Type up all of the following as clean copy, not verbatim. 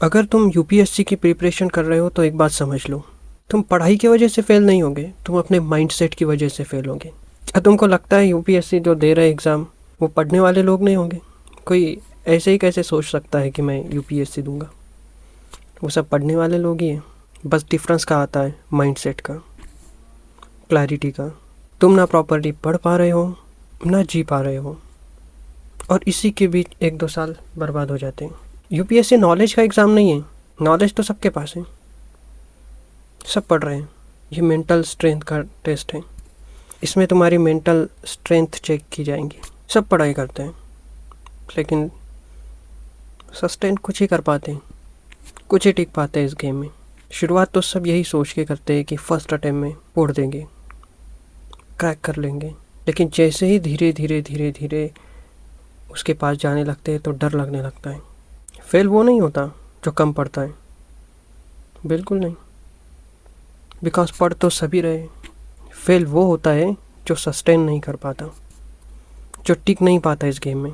अगर तुम यूपीएससी की प्रिपरेशन कर रहे हो तो एक बात समझ लो, तुम पढ़ाई की वजह से फेल नहीं होगे, तुम अपने माइंडसेट की वजह से फेल होगे। क्या तुमको लगता है यूपीएससी जो दे रहे एग्ज़ाम वो पढ़ने वाले लोग नहीं होंगे? कोई ऐसे ही कैसे सोच सकता है कि मैं यूपीएससी दूंगा? वो सब पढ़ने वाले लोग ही हैं। बस डिफरेंस का आता है माइंडसेट का, क्लैरिटी का। तुम ना प्रॉपरली पढ़ पा रहे हो, ना जी पा रहे हो, और इसी के बीच 1-2 साल बर्बाद हो जाते हैं। यूपीएससी नॉलेज का एग्ज़ाम नहीं है। नॉलेज तो सबके पास है, सब पढ़ रहे हैं। ये मेंटल स्ट्रेंथ का टेस्ट है। इसमें तुम्हारी मेंटल स्ट्रेंथ चेक की जाएंगी। सब पढ़ाई करते हैं लेकिन सस्टेन कुछ ही कर पाते हैं, कुछ ही टिक पाते हैं इस गेम में। शुरुआत तो सब यही सोच के करते हैं कि फर्स्ट अटेम्प्ट में उड़ देंगे, क्रैक कर लेंगे। लेकिन जैसे ही धीरे धीरे धीरे धीरे उसके पास जाने लगते हैं तो डर लगने लगता है। फेल वो नहीं होता जो कम पढ़ता है, बिल्कुल नहीं, बिकॉज पढ़ तो सभी रहे। फेल वो होता है जो सस्टेन नहीं कर पाता, जो टिक नहीं पाता इस गेम में,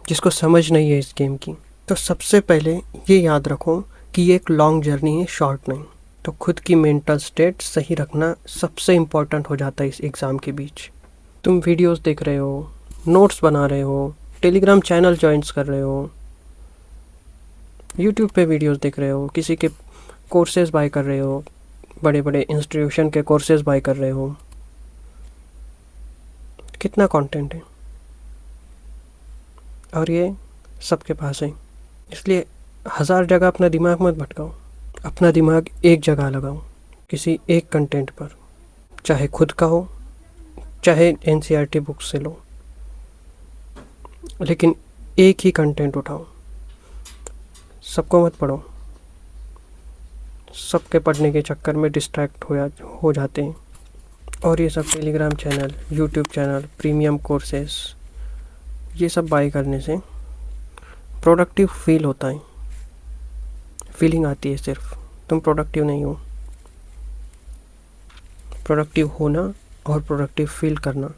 जिसको समझ नहीं है इस गेम की। तो सबसे पहले ये याद रखो कि ये एक लॉन्ग जर्नी है, शॉर्ट नहीं। तो खुद की मेंटल स्टेट सही रखना सबसे इम्पॉर्टेंट हो जाता है इस एग्ज़ाम के बीच। तुम वीडियोस देख रहे हो, नोट्स बना रहे हो, टेलीग्राम चैनल ज्वाइंस कर रहे हो, यूट्यूब पे वीडियोस देख रहे हो, किसी के कोर्सेज बाय कर रहे हो, बड़े बड़े इंस्टीट्यूशन के कोर्सेज बाय कर रहे हो। कितना कंटेंट है, और ये सबके पास है। इसलिए 1000 जगह अपना दिमाग मत भटकाओ, अपना दिमाग एक जगह लगाओ, किसी एक कंटेंट पर, चाहे खुद का हो चाहे एनसीईआरटी बुक से लो, लेकिन एक ही कंटेंट उठाओ। सबको मत पढ़ो, सबके पढ़ने के चक्कर में डिस्ट्रैक्ट हो जाते हैं। और ये सब Telegram channel, YouTube channel, premium courses, ये सब बाय करने से प्रोडक्टिव फील होता है, फीलिंग आती है सिर्फ, तुम प्रोडक्टिव नहीं हो। प्रोडक्टिव होना और प्रोडक्टिव फील करना,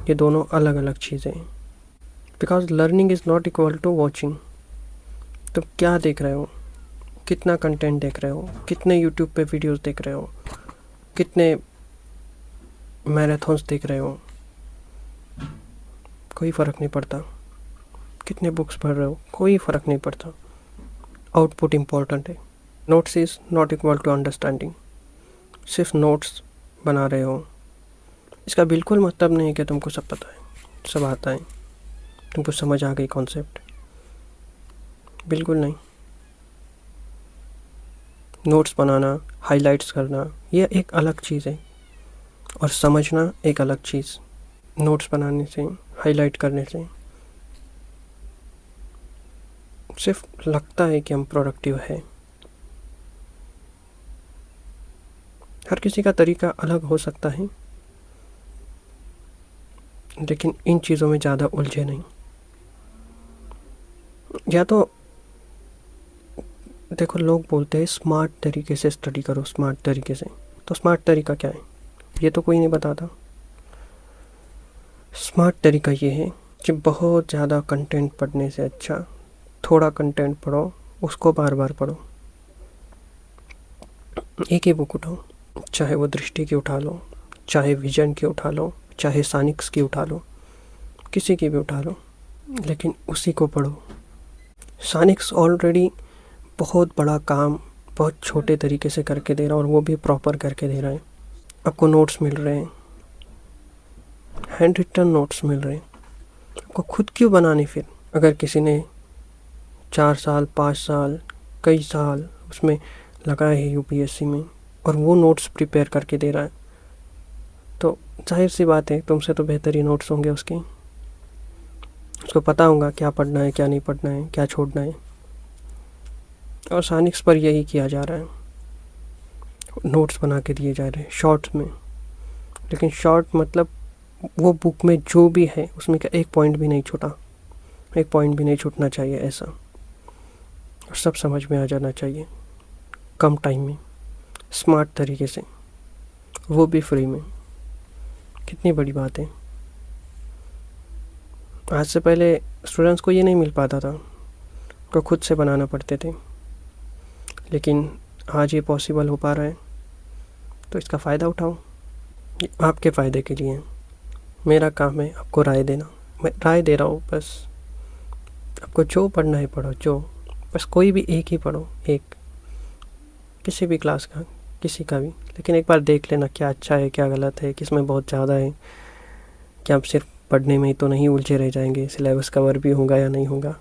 ये दोनों अलग अलग चीज़ें हैं। Because learning is not equal to watching. तुम क्या देख रहे हो, कितना कंटेंट देख रहे हो, कितने यूट्यूब पे वीडियोस देख रहे हो, कितने मैराथन्स देख रहे हो, कोई फ़र्क नहीं पड़ता। कितने बुक्स पढ़ रहे हो, कोई फ़र्क नहीं पड़ता। आउटपुट इम्पॉर्टेंट है। Notes is not equal to understanding. सिर्फ नोट्स बना रहे हो इसका बिल्कुल मतलब नहीं है कि तुमको सब पता है, सब आता है, तुमको समझ आ गई कॉन्सेप्ट, बिल्कुल नहीं। नोट्स बनाना, हाइलाइट्स करना, ये एक अलग चीज़ है, और समझना एक अलग चीज़। नोट्स बनाने से, हाईलाइट करने से सिर्फ लगता है कि हम प्रोडक्टिव है। हर किसी का तरीका अलग हो सकता है, लेकिन इन चीज़ों में ज़्यादा उलझे नहीं। या तो देखो, लोग बोलते हैं स्मार्ट तरीके से स्टडी करो, स्मार्ट तरीके से। तो स्मार्ट तरीका क्या है, ये तो कोई नहीं बताता। स्मार्ट तरीका ये है कि बहुत ज़्यादा कंटेंट पढ़ने से अच्छा थोड़ा कंटेंट पढ़ो, उसको बार बार पढ़ो। एक ही बुक उठाओ, चाहे वो दृष्टि की उठा लो, चाहे विजन की उठा लो, चाहे सानिक्स की उठा लो, किसी की भी उठा लो, लेकिन उसी को पढ़ो। सानिक्स ऑलरेडी बहुत बड़ा काम बहुत छोटे तरीके से करके दे रहा है, और वो भी प्रॉपर करके दे रहा है। आपको नोट्स मिल रहे हैं, हैंड रिटन नोट्स मिल रहे हैं, आपको खुद क्यों बनाने फिर? अगर किसी ने 4 साल 5 साल कई साल उसमें लगाए है यूपीएससी में, और वो नोट्स प्रिपेयर करके दे रहा है, तो जाहिर सी बात है तुमसे तो बेहतर ही नोट्स होंगे उसके। उसको पता होगा क्या पढ़ना है, क्या नहीं पढ़ना है, क्या छोड़ना है। और सानिक्स पर यही किया जा रहा है, नोट्स बना के दिए जा रहे हैं शॉर्ट्स में। लेकिन शॉर्ट मतलब वो बुक में जो भी है उसमें का एक पॉइंट भी नहीं छूटा, एक पॉइंट भी नहीं छूटना चाहिए ऐसा, और सब समझ में आ जाना चाहिए कम टाइम में, स्मार्ट तरीके से, वो भी फ्री में। कितनी बड़ी बात है। आज से पहले स्टूडेंट्स को ये नहीं मिल पाता था, को खुद से बनाना पड़ते थे, लेकिन आज ये पॉसिबल हो पा रहा है, तो इसका फ़ायदा उठाओ। ये आपके फ़ायदे के लिए है। मेरा काम है आपको राय देना। मैं राय दे रहा हूँ बस। आपको जो पढ़ना है पढ़ो, जो बस कोई भी एक ही पढ़ो, एक, किसी भी क्लास का, किसी का भी, लेकिन एक बार देख लेना क्या अच्छा है, क्या गलत है, किस में बहुत ज़्यादा है। क्या आप सिर्फ पढ़ने में ही तो नहीं उलझे रह जाएंगे, सिलेबस कवर भी होगा या नहीं होगा।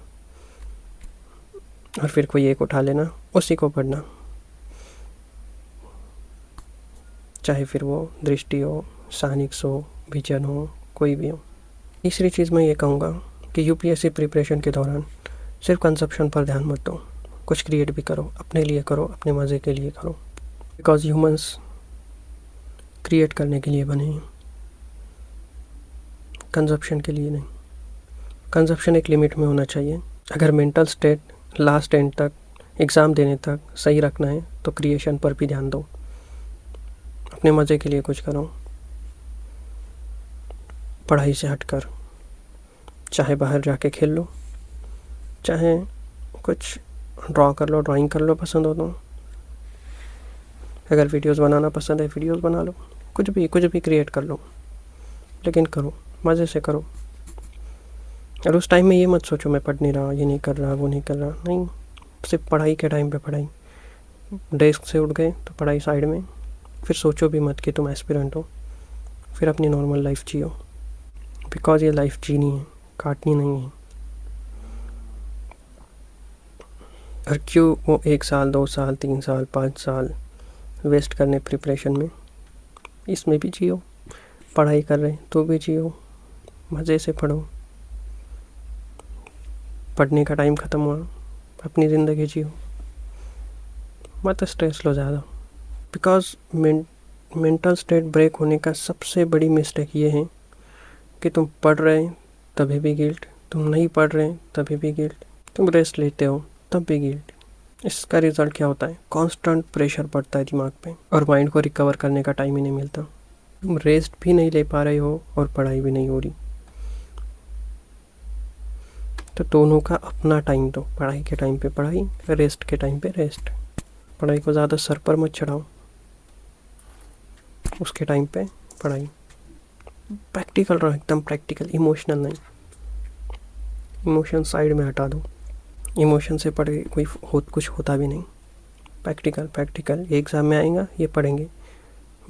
और फिर कोई एक उठा लेना, उसी को पढ़ना, चाहे फिर वो दृष्टि हो, सानिक्स हो, विजन हो, कोई भी हो। तीसरी चीज़ मैं ये कहूँगा कि यूपीएससी प्रिपरेशन के दौरान सिर्फ कंजप्शन पर ध्यान मत दो, कुछ क्रिएट भी करो, अपने लिए करो, अपने मज़े के लिए करो। बिकॉज ह्यूमंस क्रिएट करने के लिए बने हैं, कंजप्शन के लिए नहीं। कंजप्शन एक लिमिट में होना चाहिए। अगर मेंटल स्टेट लास्ट एंड तक, एग्ज़ाम देने तक सही रखना है तो क्रिएशन पर भी ध्यान दो, अपने मज़े के लिए कुछ करो, पढ़ाई से हटकर। चाहे बाहर जाके खेल लो, चाहे कुछ ड्रॉ कर लो, ड्राइंग कर लो पसंद हो तो, अगर वीडियोस बनाना पसंद है वीडियोस बना लो, कुछ भी क्रिएट कर लो, लेकिन करो, मज़े से करो। और उस टाइम में ये मत सोचो मैं पढ़ नहीं रहा, ये नहीं कर रहा, वो नहीं कर रहा, नहीं, सिर्फ पढ़ाई के टाइम पे पढ़ाई। डेस्क से उठ गए तो पढ़ाई साइड में, फिर सोचो भी मत कि तुम एस्पिरेंट हो, फिर अपनी नॉर्मल लाइफ जियो। बिकॉज ये लाइफ जीनी है, काटनी नहीं है। और क्यों वो 1 साल, 2 साल, 3 साल, 5 साल वेस्ट करने प्रिपरेशन में, इसमें भी जियो। पढ़ाई कर रहे तो भी जियो, मज़े से पढ़ो। पढ़ने का टाइम ख़त्म हुआ, अपनी ज़िंदगी जियो, मत स्ट्रेस लो ज़्यादा। बिकॉज मेंटल स्टेट ब्रेक होने का सबसे बड़ी मिस्टेक ये है कि तुम पढ़ रहे हैं तभी भी गिल्ट, तुम नहीं पढ़ रहे हैं तभी भी गिल्ट, तुम रेस्ट लेते हो तब भी गिल्ट। इसका रिज़ल्ट क्या होता है? कांस्टेंट प्रेशर पड़ता है दिमाग पे, और माइंड को रिकवर करने का टाइम ही नहीं मिलता। तुम रेस्ट भी नहीं ले पा रहे हो और पढ़ाई भी नहीं हो रही। तो दोनों का अपना टाइम दो, पढ़ाई के टाइम पे पढ़ाई, रेस्ट के टाइम पे रेस्ट। पढ़ाई को ज़्यादा सर पर मत चढ़ाओ, उसके टाइम पे पढ़ाई। प्रैक्टिकल रहो, एकदम प्रैक्टिकल, इमोशनल नहीं। इमोशन साइड में हटा दो, इमोशन से पढ़ के कोई कुछ होता भी नहीं। प्रैक्टिकल ये एग्ज़ाम में आएगा, ये पढ़ेंगे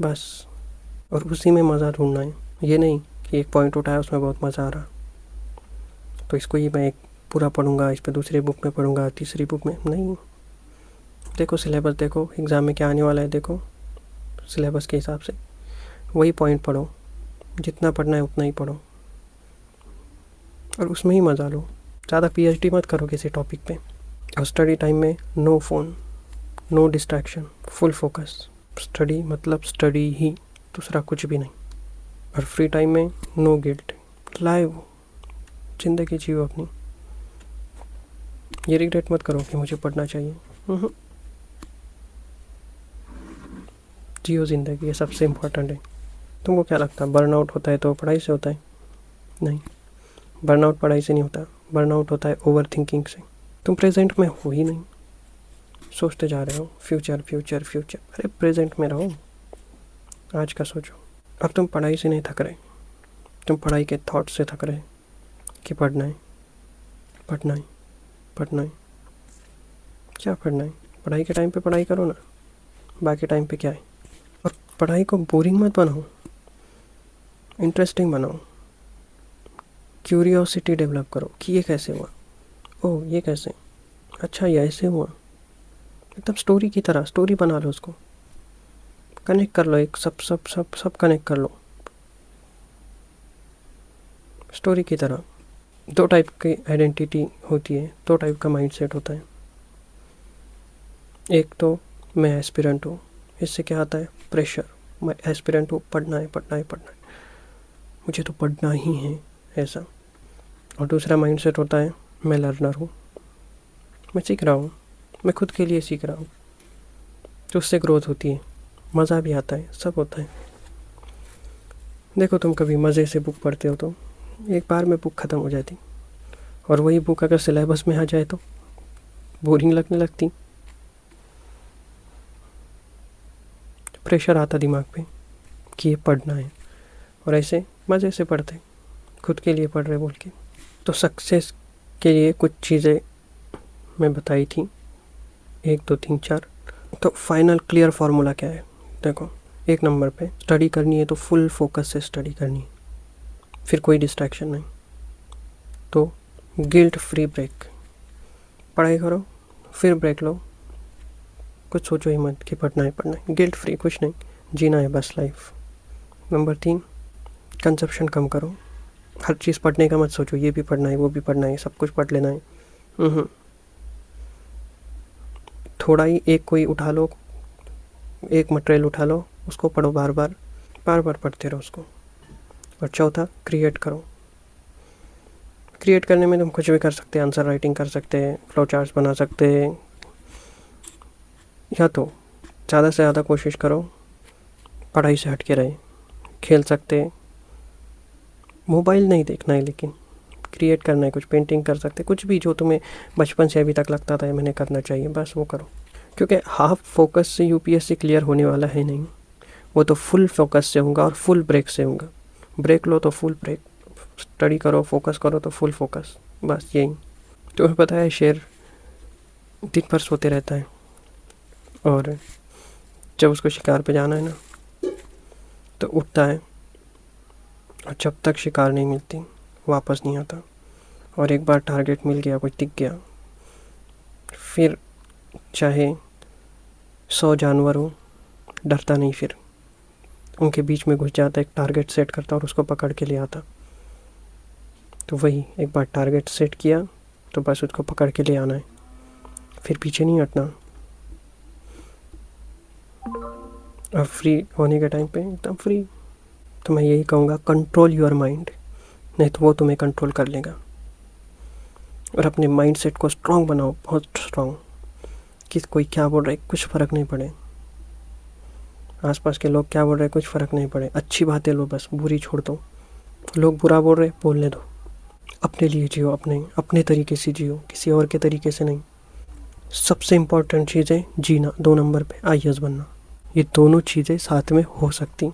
बस, और उसी में मज़ा ढूंढना है। ये नहीं कि एक पॉइंट उठाया उसमें बहुत मज़ा आ रहा तो इसको ही मैं एक पूरा पढ़ूंगा, इस पर दूसरी बुक में पढ़ूंगा, तीसरी बुक में नहीं। देखो सिलेबस, देखो एग्ज़ाम में क्या आने वाला है, देखो सिलेबस के हिसाब से वही पॉइंट पढ़ो, जितना पढ़ना है उतना ही पढ़ो और उसमें ही मज़ा लो। ज़्यादा पीएचडी मत करो किसी टॉपिक पे। और स्टडी टाइम में no phone, no distraction, full focus. Study मतलब स्टडी ही, दूसरा कुछ भी नहीं। और फ्री टाइम में नो गिल्ट, लाइव ज़िंदगी जियो अपनी। ये रिग्रेट मत करो कि मुझे पढ़ना चाहिए, जियो ज़िंदगी, ये सबसे इम्पोर्टेंट है। तुमको क्या लगता है बर्नआउट होता है तो पढ़ाई से होता है? नहीं, बर्नआउट पढ़ाई से नहीं होता, बर्नआउट होता है ओवर थिंकिंग से। तुम प्रेजेंट में हो ही नहीं, सोचते जा रहे हो फ्यूचर फ्यूचर फ्यूचर। अरे प्रेजेंट में रहो, आज का सोचो। अब तुम पढ़ाई से नहीं थक रहे, तुम पढ़ाई के थॉट से थक रहे कि पढ़ना है पढ़ना है पढ़ना है। क्या पढ़ना है? पढ़ाई के टाइम पे पढ़ाई करो ना, बाकी टाइम पे क्या है। और पढ़ाई को बोरिंग मत बनाओ, इंटरेस्टिंग बनाओ। क्यूरियोसिटी डेवलप करो कि ये कैसे हुआ, ओह ये कैसे, अच्छा ये ऐसे हुआ। एकदम स्टोरी की तरह स्टोरी बना लो, उसको कनेक्ट कर लो, एक सब सब सब सब कनेक्ट कर लो स्टोरी की तरह। 2 टाइप की आइडेंटिटी होती है, 2 टाइप का माइंडसेट होता है। एक तो मैं एस्पिरेंट हूँ, इससे क्या आता है प्रेशर, मैं एस्पिरेंट हूँ, पढ़ना है पढ़ना है पढ़ना है, मुझे तो पढ़ना ही है ऐसा। और दूसरा माइंडसेट होता है मैं लर्नर हूँ, मैं सीख रहा हूँ, मैं खुद के लिए सीख रहा हूँ, तो उससे ग्रोथ होती है, मज़ा भी आता है, सब होता है। देखो तुम कभी मज़े से बुक पढ़ते हो तो एक बार में बुक ख़त्म हो जाती, और वही बुक अगर सिलेबस में आ जाए तो बोरिंग लगने लगती, प्रेशर आता दिमाग पे कि ये पढ़ना है, और ऐसे मज़े से पढ़ते, खुद के लिए पढ़ रहे बोल के। तो सक्सेस के लिए कुछ चीज़ें मैं बताई थी, 1 2 3 4। तो फाइनल क्लियर फार्मूला क्या है? देखो, 1 नंबर पे स्टडी करनी है तो फुल फोकस से स्टडी करनी है, फिर कोई डिस्ट्रैक्शन नहीं। तो गिल्ट फ्री ब्रेक, पढ़ाई करो फिर ब्रेक लो, कुछ सोचो ही मत कि पढ़ना है, गिल्ट फ्री, कुछ नहीं, जीना है बस लाइफ। नंबर 3, कंजप्शन कम करो, हर चीज़ पढ़ने का मत सोचो, ये भी पढ़ना है वो भी पढ़ना है सब कुछ पढ़ लेना है। थोड़ा ही एक कोई उठा लो, एक मटेरियल उठा लो, उसको पढ़ो, बार बार पढ़ते रहो उसको। और चौथा, क्रिएट करो। क्रिएट करने में तुम कुछ भी कर सकते हैं, आंसर राइटिंग कर सकते हैं, फ्लो चार्ट्स बना सकते हैं, या तो ज़्यादा से ज़्यादा कोशिश करो पढ़ाई से हट के रहे, खेल सकते हैं, मोबाइल नहीं देखना है, लेकिन क्रिएट करना है, कुछ पेंटिंग कर सकते, कुछ भी जो तुम्हें बचपन से अभी तक लगता था मैंने करना चाहिए, बस वो करो। क्योंकि हाफ फोकस से यूपीएससी क्लियर होने वाला है नहीं, वो तो फुल फोकस से होगा और फुल ब्रेक से होगा। ब्रेक लो तो फुल ब्रेक, स्टडी करो, फोकस करो तो फुल फोकस, बस यही। तुम्हें पता है शेर दिन भर सोते रहता है, और जब उसको शिकार पे जाना है ना तो उठता है, और जब तक शिकार नहीं मिलती वापस नहीं आता। और एक बार टारगेट मिल गया, कोई दिख गया, फिर चाहे 100 जानवर हो, डरता नहीं, फिर उनके बीच में घुस जाता, एक टारगेट सेट करता और उसको पकड़ के ले आता। तो वही, एक बार टारगेट सेट किया तो बस उसको पकड़ के ले आना है, फिर पीछे नहीं हटना। और फ्री होने के टाइम पे एकदम फ्री, तो मैं यही कहूँगा, कंट्रोल योर माइंड, नहीं तो वो तुम्हें कंट्रोल कर लेगा। और अपने माइंड सेट को स्ट्रॉन्ग बनाओ, बहुत स्ट्रॉन्ग, कि कोई क्या बोल रहा है कुछ फ़र्क नहीं पड़े, आसपास के लोग क्या बोल रहे हैं कुछ फ़र्क नहीं पड़े, अच्छी बातें लो बस, बुरी छोड़ दो। लोग बुरा बोल रहे बोलने दो, अपने लिए जियो, अपने तरीके से जियो, किसी और के तरीके से नहीं। सबसे इम्पोर्टेंट चीज़ है जीना, 2 नंबर पे आईएएस बनना। ये दोनों चीज़ें साथ में हो सकती।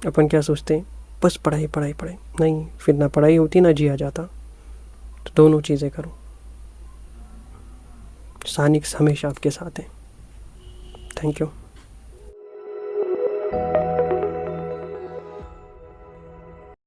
अपन क्या सोचते हैं, बस पढ़ाई पढ़ाई पढ़ाई, नहीं, फिर ना पढ़ाई होती ना जिया जाता। तो दोनों चीज़ें करो, सानिक्स हमेशा आपके साथ है। Thank you.